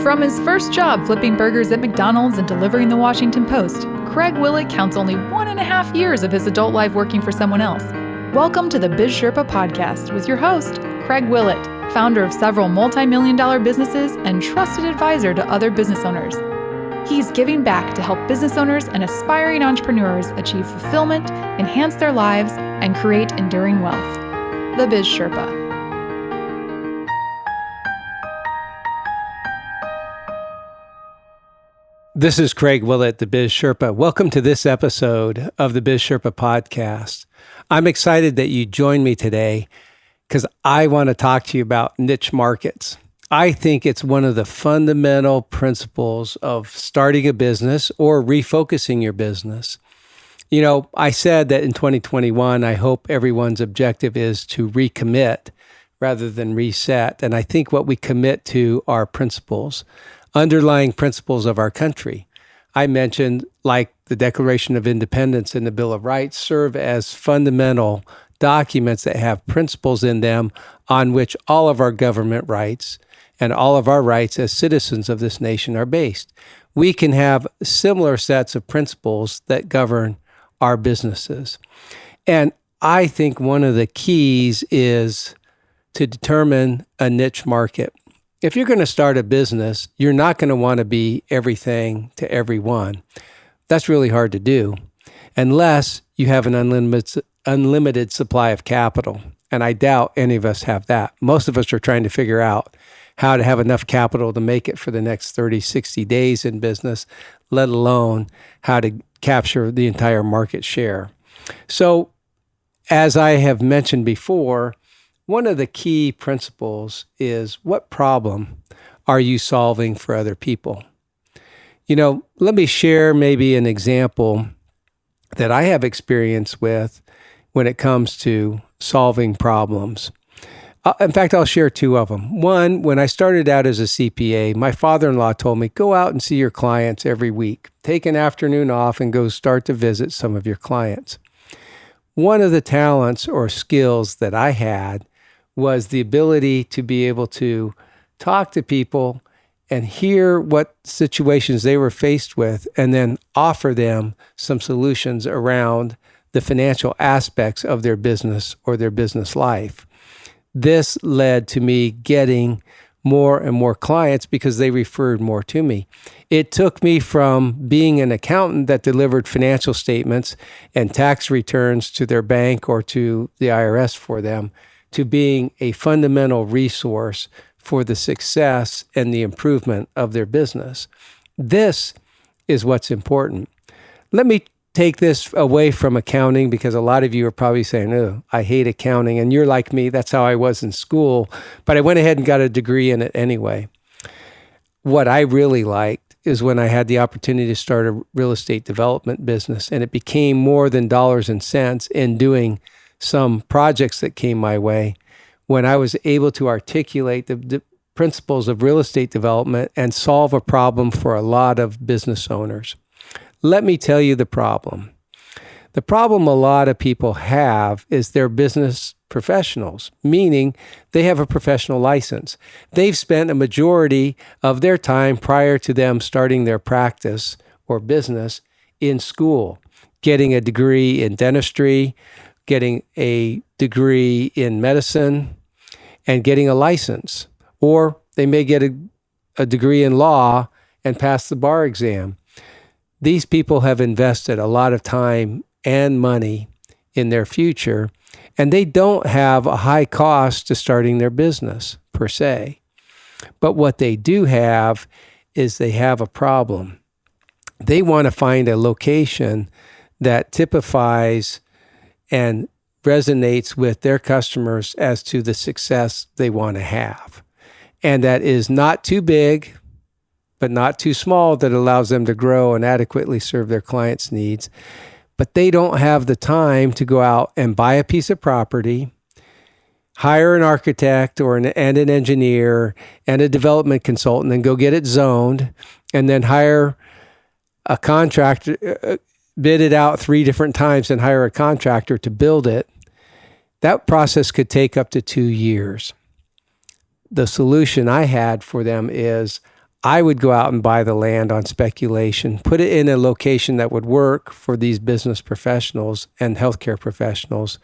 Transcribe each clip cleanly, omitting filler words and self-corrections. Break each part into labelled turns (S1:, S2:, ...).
S1: From his first job flipping burgers at McDonald's and delivering the Washington Post, Craig Willett counts only 1.5 years of his adult life working for someone else. Welcome to the Biz Sherpa podcast with your host, Craig Willett, founder of several multi-million-dollar businesses and trusted advisor to other business owners. He's giving back to help business owners and aspiring entrepreneurs achieve fulfillment, enhance their lives, and create enduring wealth. The Biz Sherpa.
S2: This is Craig Willett, the Biz Sherpa. Welcome to this episode of the Biz Sherpa podcast. I'm excited that you joined me today because I want to talk to you about niche markets. I think it's one of the fundamental principles of starting a business or refocusing your business. You know, I said that in 2021, I hope everyone's objective is to recommit rather than reset. And I think what we commit to are principles. Underlying principles of our country. I mentioned, like the Declaration of Independence and the Bill of Rights, serve as fundamental documents that have principles in them on which all of our government rights and all of our rights as citizens of this nation are based. We can have similar sets of principles that govern our businesses. And I think one of the keys is to determine a niche market. If you're going to start a business, you're not going to want to be everything to everyone. That's really hard to do unless you have an unlimited supply of capital. And I doubt any of us have that. Most of us are trying to figure out how to have enough capital to make it for the next 30, 60 days in business, let alone how to capture the entire market share. So, as I have mentioned before, one of the key principles is what problem are you solving for other people? You know, let me share maybe an example that I have experience with when it comes to solving problems. In fact, I'll share two of them. One, when I started out as a CPA, my father-in-law told me, go out and see your clients every week. Take an afternoon off and go start to visit some of your clients. One of the talents or skills that I had was the ability to be able to talk to people and hear what situations they were faced with and then offer them some solutions around the financial aspects of their business or their business life. This led to me getting more and more clients because they referred more to me. It took me from being an accountant that delivered financial statements and tax returns to their bank or to the IRS for them to being a fundamental resource for the success and the improvement of their business. This is what's important. Let me take this away from accounting because a lot of you are probably saying, oh, I hate accounting. And you're like me, that's how I was in school. But I went ahead and got a degree in it anyway. What I really liked is when I had the opportunity to start a real estate development business. And it became more than dollars and cents in doing some projects that came my way when I was able to articulate the principles of real estate development and solve a problem for a lot of business owners. Let me tell you the problem. The problem a lot of people have is they're business professionals, meaning they have a professional license. They've spent a majority of their time prior to them starting their practice or business in school, getting a degree in dentistry, getting a degree in medicine, and getting a license. Or they may get a degree in law and pass the bar exam. These people have invested a lot of time and money in their future, and they don't have a high cost to starting their business, per se. But what they do have is they have a problem. They want to find a location that typifies and resonates with their customers as to the success they want to have. And that is not too big, but not too small, that allows them to grow and adequately serve their clients' needs. But they don't have the time to go out and buy a piece of property, hire an architect and an engineer and a development consultant and go get it zoned, and then hire a contractor, bid it out 3 different times and hire a contractor to build it. That process could take up to 2 years. The solution I had for them is I would go out and buy the land on speculation, put it in a location that would work for these business professionals and healthcare professionals,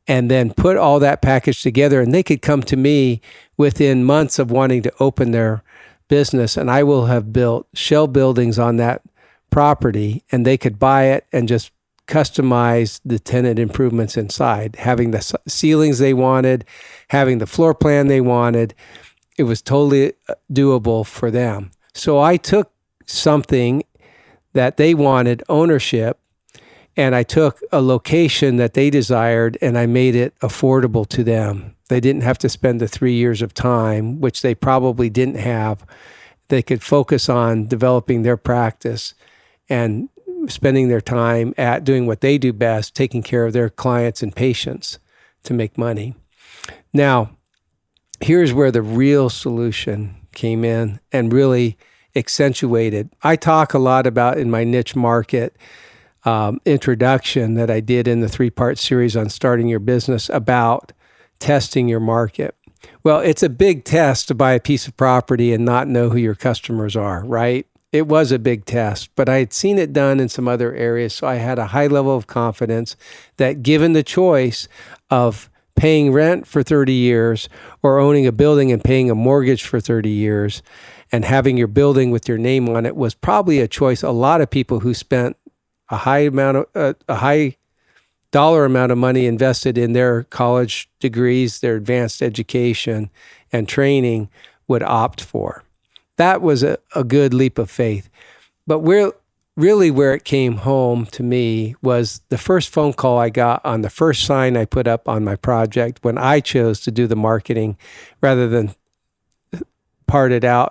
S2: and then put all that package together, and they could come to me within months of wanting to open their business, and I will have built shell buildings on that property, and they could buy it and just customize the tenant improvements inside, having the ceilings they wanted, having the floor plan they wanted. It was totally doable for them. So I took something that they wanted ownership, and I took a location that they desired, and I made it affordable to them. They didn't have to spend the 3 years of time, which they probably didn't have. They could focus on developing their practice and spending their time at doing what they do best, taking care of their clients and patients to make money. Now, here's where the real solution came in and really accentuated. I talk a lot about in my niche market introduction that I did in the 3-part series on starting your business about testing your market. Well, it's a big test to buy a piece of property and not know who your customers are, right? It was a big test, but I had seen it done in some other areas, so I had a high level of confidence that given the choice of paying rent for 30 years or owning a building and paying a mortgage for 30 years and having your building with your name on it was probably a choice a lot of people who spent a high dollar amount of money invested in their college degrees, their advanced education and training would opt for. That was a good leap of faith. But where it came home to me was the first phone call I got on the first sign I put up on my project when I chose to do the marketing rather than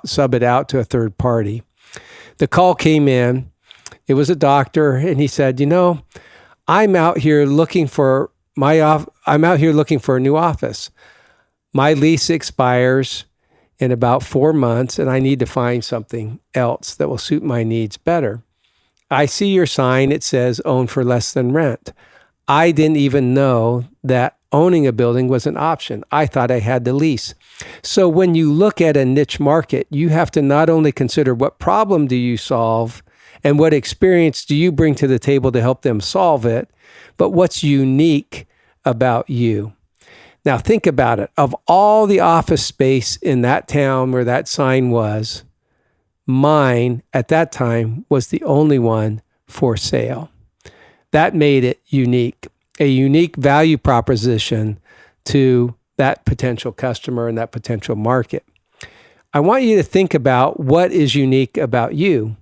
S2: sub it out to a third party. The call came in. It was a doctor, and he said, I'm out here looking for a new office. My lease expires in about 4 months, and I need to find something else that will suit my needs better. I see your sign. It says own for less than rent. I didn't even know that owning a building was an option. I thought I had to lease. So when you look at a niche market, you have to not only consider what problem do you solve and what experience do you bring to the table to help them solve it, but what's unique about you. Now think about it. Of all the office space in that town where that sign was, mine at that time was the only one for sale. That made it unique, a unique value proposition to that potential customer and that potential market. I want you to think about what is unique about you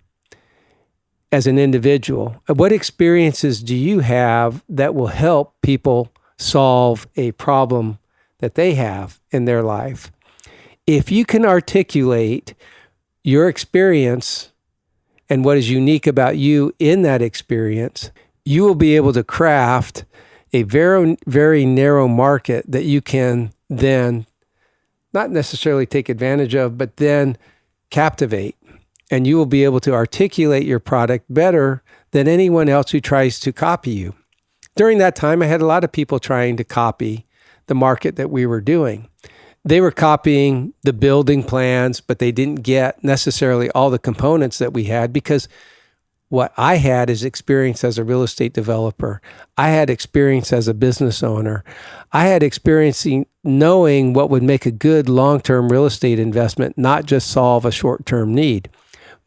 S2: as an individual. What experiences do you have that will help people solve a problem that they have in their life? If you can articulate your experience and what is unique about you in that experience, you will be able to craft a very, very narrow market that you can then not necessarily take advantage of, but then captivate. And you will be able to articulate your product better than anyone else who tries to copy you. During that time, I had a lot of people trying to copy the market that we were doing. They were copying the building plans, but they didn't get necessarily all the components that we had because what I had is experience as a real estate developer. I had experience as a business owner. I had experience knowing what would make a good long-term real estate investment, not just solve a short-term need.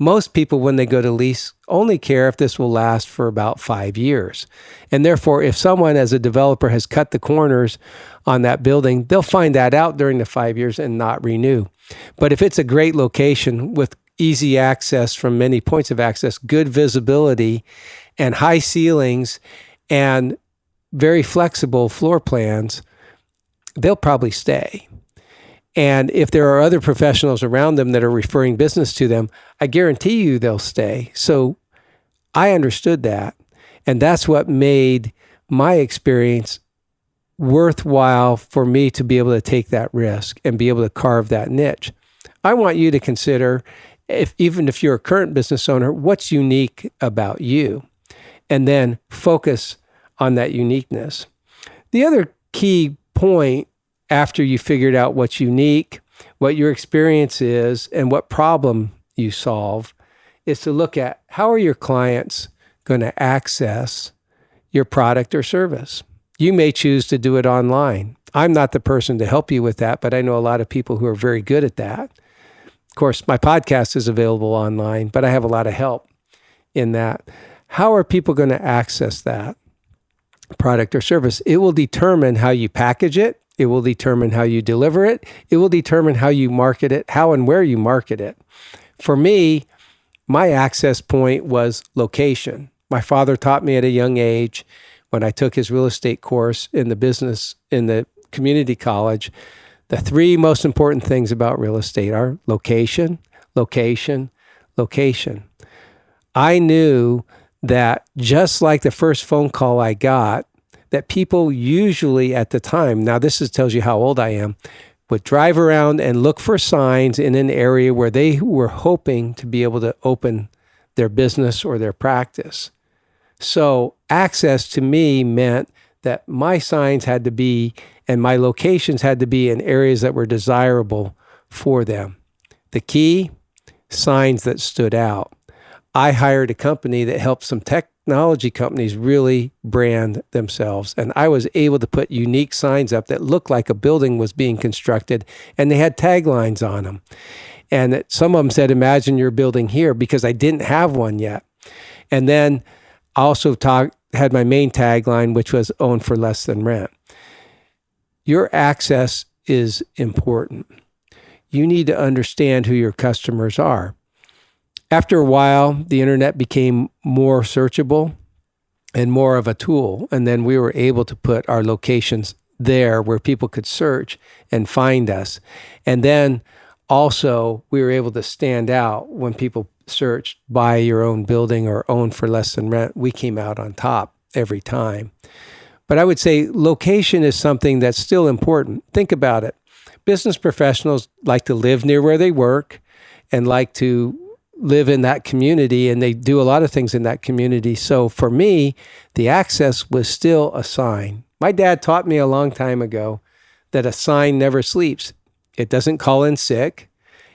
S2: Most people, when they go to lease, only care if this will last for about 5 years. And therefore, if someone as a developer has cut the corners on that building, they'll find that out during the 5 years and not renew. But if it's a great location with easy access from many points of access, good visibility, and high ceilings, and very flexible floor plans, they'll probably stay. And if there are other professionals around them that are referring business to them, I guarantee you they'll stay. So I understood that. And that's what made my experience worthwhile for me to be able to take that risk and be able to carve that niche. I want you to consider, even if you're a current business owner, what's unique about you, and then focus on that uniqueness. The other key point after you figured out what's unique, what your experience is, and what problem you solve is to look at how are your clients going to access your product or service. You may choose to do it online. I'm not the person to help you with that, but I know a lot of people who are very good at that. Of course, my podcast is available online, but I have a lot of help in that. How are people going to access that product or service? It will determine how you package it. It will determine how you deliver it. It will determine how you market it, how and where you market it. For me, my access point was location. My father taught me at a young age when I took his real estate course in the community college, the three most important things about real estate are location, location, location. I knew that just like the first phone call I got, that people usually at the time, now tells you how old I am, would drive around and look for signs in an area where they were hoping to be able to open their business or their practice. So access to me meant that my signs had to be and my locations had to be in areas that were desirable for them. The key, signs that stood out. I hired a company that helped some technology companies really brand themselves. And I was able to put unique signs up that looked like a building was being constructed, and they had taglines on them. And some of them said, "Imagine you're building here," because I didn't have one yet. And then I also had my main tagline, which was "Own for less than rent." Your access is important. You need to understand who your customers are. After a while, the internet became more searchable and more of a tool. And then we were able to put our locations there where people could search and find us. And then also we were able to stand out when people searched buy your own building or own for less than rent. We came out on top every time. But I would say location is something that's still important. Think about it. Business professionals like to live near where they work and like to live in that community, and they do a lot of things in that community. So for me, the access was still a sign. My dad taught me a long time ago that a sign never sleeps. It doesn't call in sick.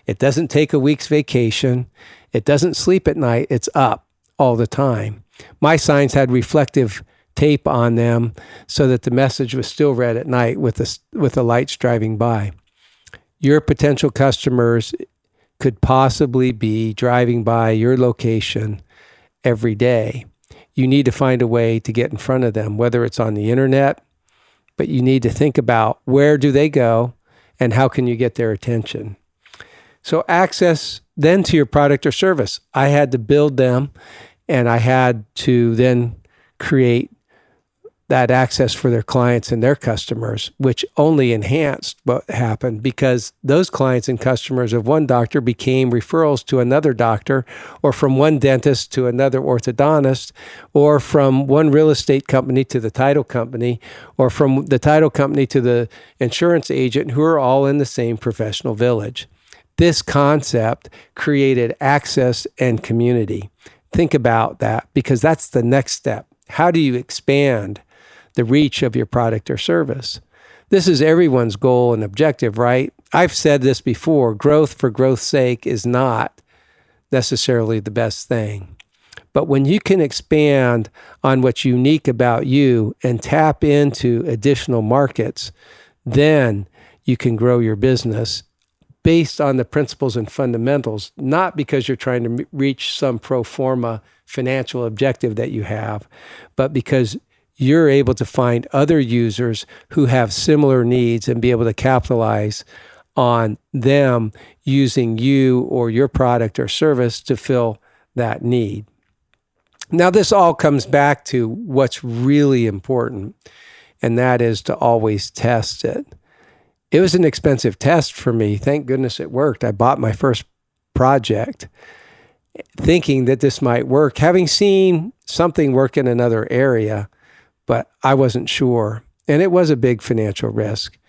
S2: It doesn't take a week's vacation. It doesn't sleep at night. It's up all the time. My signs had reflective tape on them so that the message was still read at night with the lights driving by. Your potential customers could possibly be driving by your location every day. You need to find a way to get in front of them, whether it's on the internet, but you need to think about where do they go and how can you get their attention. So access then to your product or service. I had to build them, and I had to then create that access for their clients and their customers, which only enhanced what happened because those clients and customers of one doctor became referrals to another doctor, or from one dentist to another orthodontist, or from one real estate company to the title company, or from the title company to the insurance agent, who are all in the same professional village. This concept created access and community. Think about that, because that's the next step. How do you expand the reach of your product or service? This is everyone's goal and objective, right? I've said this before, growth for growth's sake is not necessarily the best thing. But when you can expand on what's unique about you and tap into additional markets, then you can grow your business based on the principles and fundamentals, not because you're trying to reach some pro forma financial objective that you have, but because you're able to find other users who have similar needs and be able to capitalize on them using you or your product or service to fill that need. Now, this all comes back to what's really important, and that is to always test it. It was an expensive test for me. Thank goodness it worked. I bought my first project thinking that this might work, having seen something work in another area, but I wasn't sure. And it was a big financial risk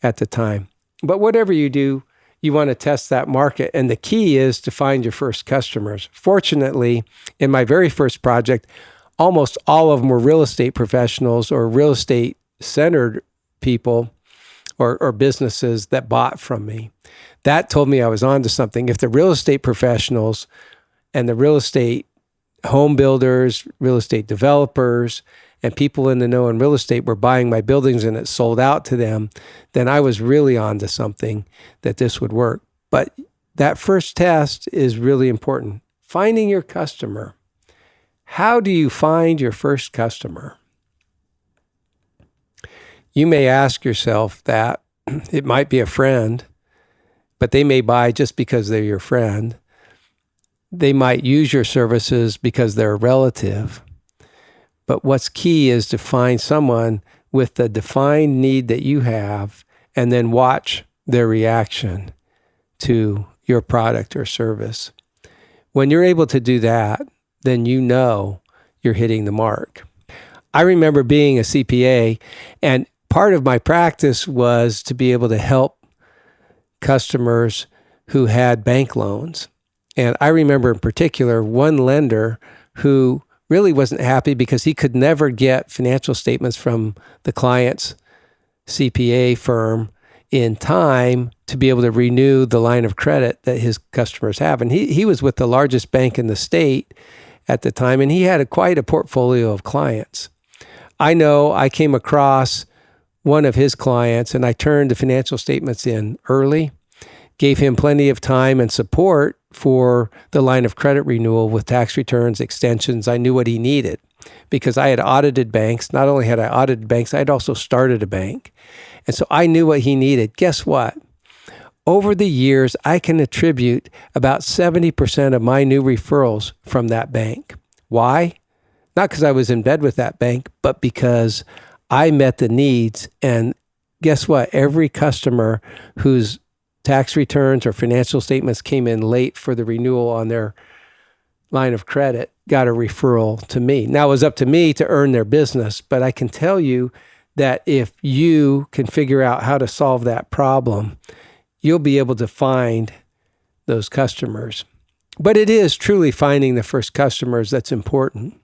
S2: at the time. But whatever you do, you want to test that market. And the key is to find your first customers. Fortunately, in my very first project, almost all of them were real estate professionals or real estate centered people. or businesses that bought from me. That told me I was onto something. If the real estate professionals and the real estate home builders, real estate developers, and people in the know in real estate were buying my buildings and it sold out to them, then I was really onto something that this would work. But that first test is really important. Finding your customer. How do you find your first customer? You may ask yourself that. It might be a friend, but they may buy just because they're your friend. They might use your services because they're a relative. But what's key is to find someone with the defined need that you have and then watch their reaction to your product or service. When you're able to do that, then you know you're hitting the mark. I remember being a CPA, and part of my practice was to be able to help customers who had bank loans. And I remember in particular one lender who really wasn't happy because he could never get financial statements from the client's CPA firm in time to be able to renew the line of credit that his customers have. And he was with the largest bank in the state at the time, and he had quite a portfolio of clients. I know I came across one of his clients and I turned the financial statements in early, gave him plenty of time and support for the line of credit renewal with tax returns, extensions. I knew what he needed because I had audited banks. Not only had I audited banks, I had also started a bank. And so I knew what he needed. Guess what? Over the years, I can attribute about 70% of my new referrals from that bank. Why? Not because I was in bed with that bank, but because I met the needs. And guess what? Every customer whose tax returns or financial statements came in late for the renewal on their line of credit got a referral to me. Now, it was up to me to earn their business, but I can tell you that if you can figure out how to solve that problem, you'll be able to find those customers. But it is truly finding the first customers that's important.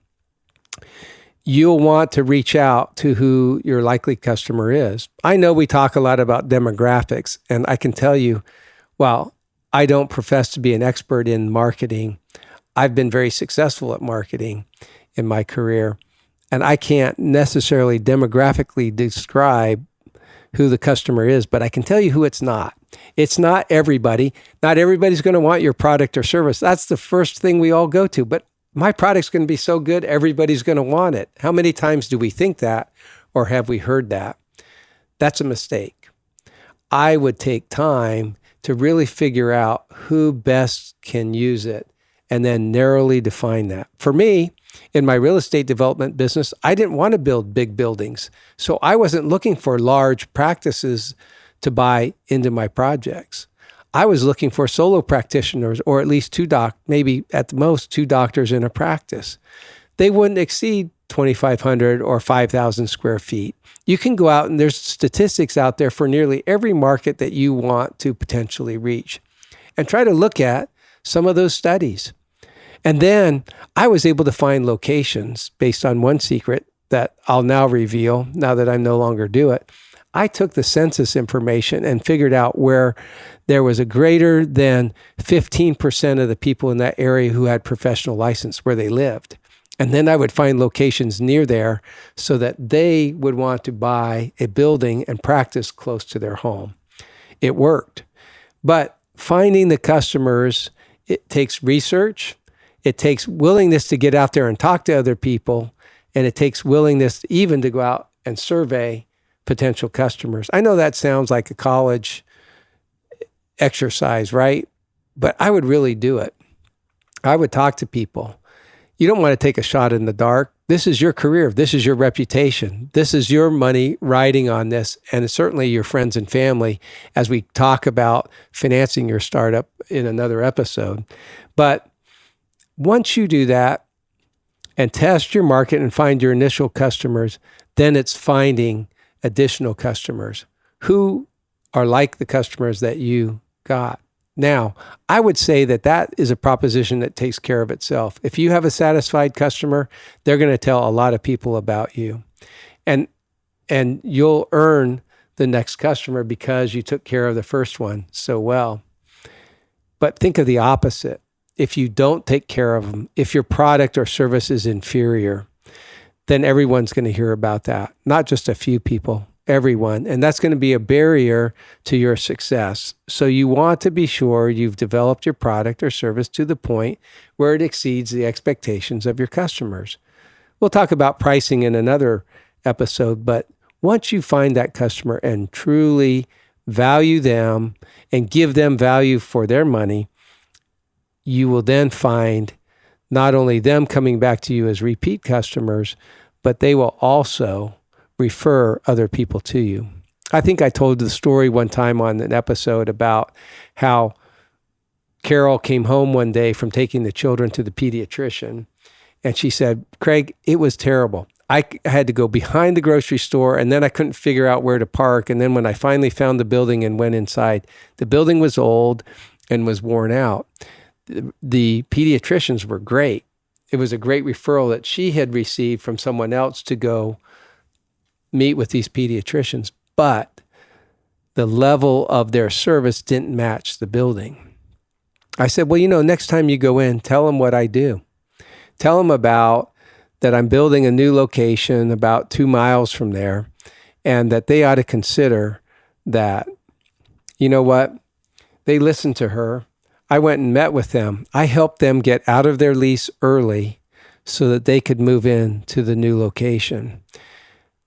S2: You'll want to reach out to who your likely customer is. I know we talk a lot about demographics, and I can tell you, while I don't profess to be an expert in marketing, I've been very successful at marketing in my career, and I can't necessarily demographically describe who the customer is, but I can tell you who it's not. It's not everybody. Not everybody's going to want your product or service. That's the first thing we all go to. But my product's going to be so good, everybody's going to want it. How many times do we think that, or have we heard that? That's a mistake. I would take time to really figure out who best can use it and then narrowly define that. For me, in my real estate development business, I didn't want to build big buildings. So I wasn't looking for large practices to buy into my projects. I was looking for solo practitioners, or at least maybe at the most two doctors in a practice. They wouldn't exceed 2,500 or 5,000 square feet. You can go out and there's statistics out there for nearly every market that you want to potentially reach, and try to look at some of those studies. And then I was able to find locations based on one secret that I'll now reveal now that I no longer do it. I took the census information and figured out where there was a greater than 15% of the people in that area who had professional license where they lived. And then I would find locations near there so that they would want to buy a building and practice close to their home. It worked. But finding the customers, it takes research. It takes willingness to get out there and talk to other people. And it takes willingness even to go out and survey potential customers. I know that sounds like a college exercise, right? But I would really do it. I would talk to people. You don't want to take a shot in the dark. This is your career. This is your reputation. This is your money riding on this, and certainly your friends and family, as we talk about financing your startup in another episode. But once you do that and test your market and find your initial customers, then it's finding additional customers who are like the customers that you got. Now, I would say that that is a proposition that takes care of itself. If you have a satisfied customer, they're going to tell a lot of people about you. And you'll earn the next customer because you took care of the first one so well. But think of the opposite. If you don't take care of them, if your product or service is inferior, then everyone's going to hear about that. Not just a few people, everyone. And that's going to be a barrier to your success. So you want to be sure you've developed your product or service to the point where it exceeds the expectations of your customers. We'll talk about pricing in another episode, but once you find that customer and truly value them and give them value for their money, you will then find not only them coming back to you as repeat customers, but they will also refer other people to you. I think I told the story one time on an episode about how Carol came home one day from taking the children to the pediatrician, and she said, "Craig, it was terrible. I had to go behind the grocery store, and then I couldn't figure out where to park. And then when I finally found the building and went inside, the building was old and was worn out. The pediatricians were great. It was a great referral that she had received from someone else to go meet with these pediatricians, but the level of their service didn't match the building." I said, "Well, next time you go in, tell them what I do. Tell them about that I'm building a new location about 2 miles from there, and that they ought to consider that." You know what? They listened to her. I went and met with them. I helped them get out of their lease early so that they could move in to the new location.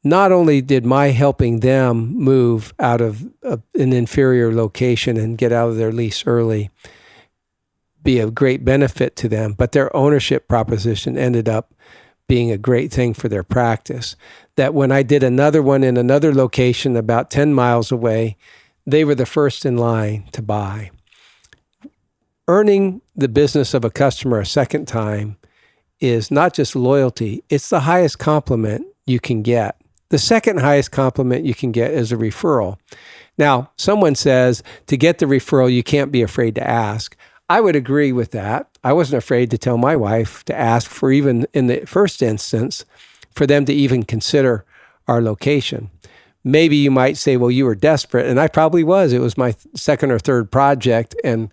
S2: Not only did my helping them move out of an inferior location and get out of their lease early be a great benefit to them, but their ownership proposition ended up being a great thing for their practice. That when I did another one in another location about 10 miles away, they were the first in line to buy. Earning the business of a customer a second time is not just loyalty, it's the highest compliment you can get. The second highest compliment you can get is a referral. Now, someone says to get the referral, you can't be afraid to ask. I would agree with that. I wasn't afraid to tell my wife to ask for, even in the first instance, for them to even consider our location. Maybe you might say, well, you were desperate, and I probably was. It was my second or third project, and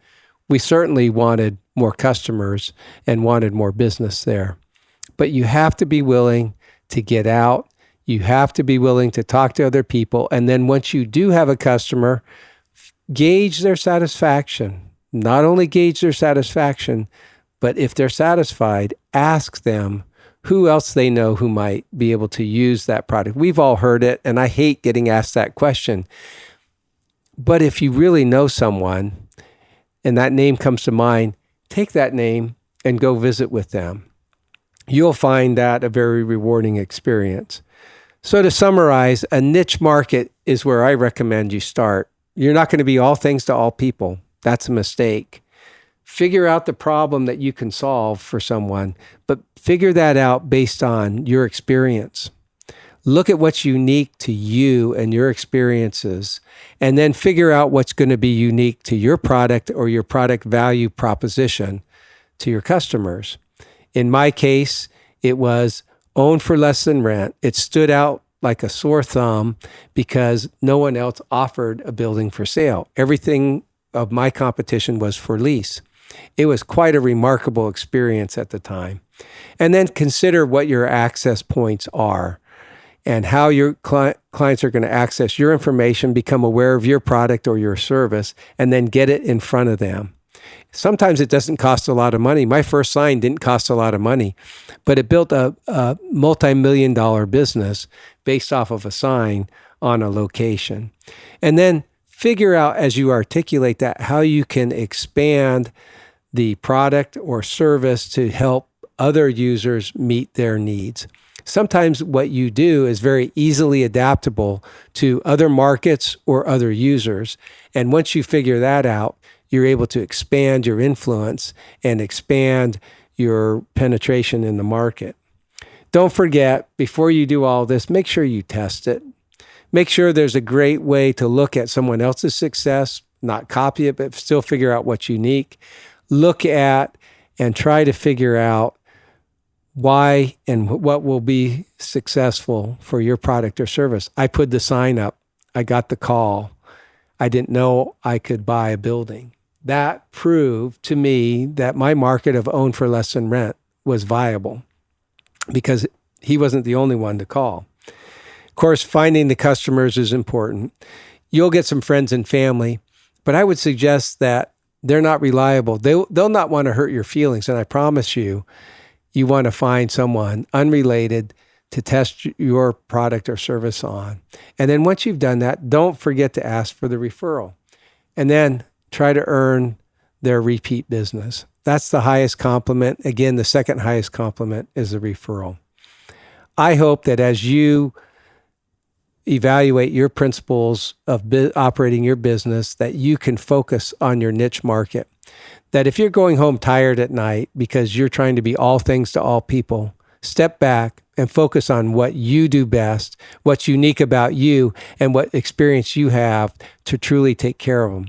S2: we certainly wanted more customers and wanted more business there. But you have to be willing to get out. You have to be willing to talk to other people. And then once you do have a customer, gauge their satisfaction. Not only gauge their satisfaction, but if they're satisfied, ask them who else they know who might be able to use that product. We've all heard it, and I hate getting asked that question. But if you really know someone and that name comes to mind, take that name and go visit with them. You'll find that a very rewarding experience. So to summarize, a niche market is where I recommend you start. You're not going to be all things to all people. That's a mistake. Figure out the problem that you can solve for someone, but figure that out based on your experience. Look at what's unique to you and your experiences, and then figure out what's going to be unique to your product or your product value proposition to your customers. In my case, it was own for less than rent. It stood out like a sore thumb because no one else offered a building for sale. Everything of my competition was for lease. It was quite a remarkable experience at the time. And then consider what your access points are and how your clients are going to access your information, become aware of your product or your service, and then get it in front of them. Sometimes it doesn't cost a lot of money. My first sign didn't cost a lot of money, but it built a multi-million-dollar business based off of a sign on a location. And then figure out, as you articulate that, how you can expand the product or service to help other users meet their needs. Sometimes what you do is very easily adaptable to other markets or other users. And once you figure that out, you're able to expand your influence and expand your penetration in the market. Don't forget, before you do all this, make sure you test it. Make sure there's a great way to look at someone else's success, not copy it, but still figure out what's unique. Look at and try to figure out why and what will be successful for your product or service. I put the sign up. I got the call, I didn't know I could buy a building. That proved to me that my market of own for less than rent was viable because he wasn't the only one to call. Of course, finding the customers is important. You'll get some friends and family, but I would suggest that they're not reliable. They'll not want to hurt your feelings. And I promise you, you want to find someone unrelated to test your product or service on. And then once you've done that, don't forget to ask for the referral. And then try to earn their repeat business. That's the highest compliment. Again, the second highest compliment is the referral. I hope that as you evaluate your principles of operating your business, that you can focus on your niche market. That if you're going home tired at night because you're trying to be all things to all people, step back and focus on what you do best, what's unique about you, and what experience you have to truly take care of them,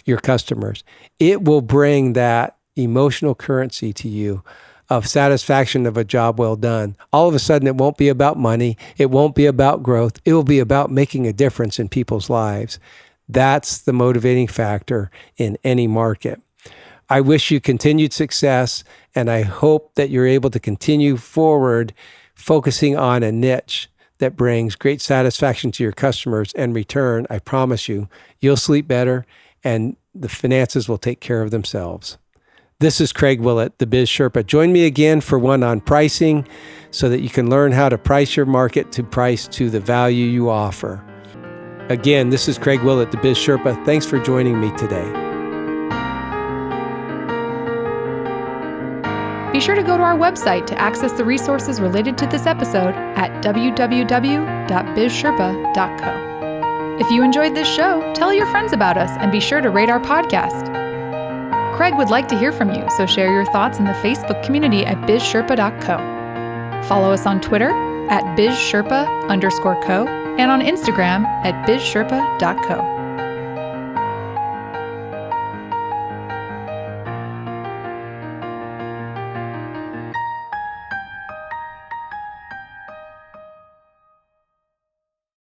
S2: your customers. It will bring that emotional currency to you of satisfaction of a job well done. All of a sudden, it won't be about money. It won't be about growth. It will be about making a difference in people's lives. That's the motivating factor in any market. I wish you continued success, and I hope that you're able to continue forward focusing on a niche that brings great satisfaction to your customers. And in return, I promise you, you'll sleep better and the finances will take care of themselves. This is Craig Willett, the Biz Sherpa. Join me again for one on pricing so that you can learn how to price your market to price to the value you offer. Again, this is Craig Willett, the Biz Sherpa. Thanks for joining me today.
S1: Be sure to go to our website to access the resources related to this episode at www.bizsherpa.co. If you enjoyed this show, tell your friends about us and be sure to rate our podcast. Craig would like to hear from you, so share your thoughts in the Facebook community at bizsherpa.co. Follow us on Twitter at bizsherpa_co and on Instagram at bizsherpa.co.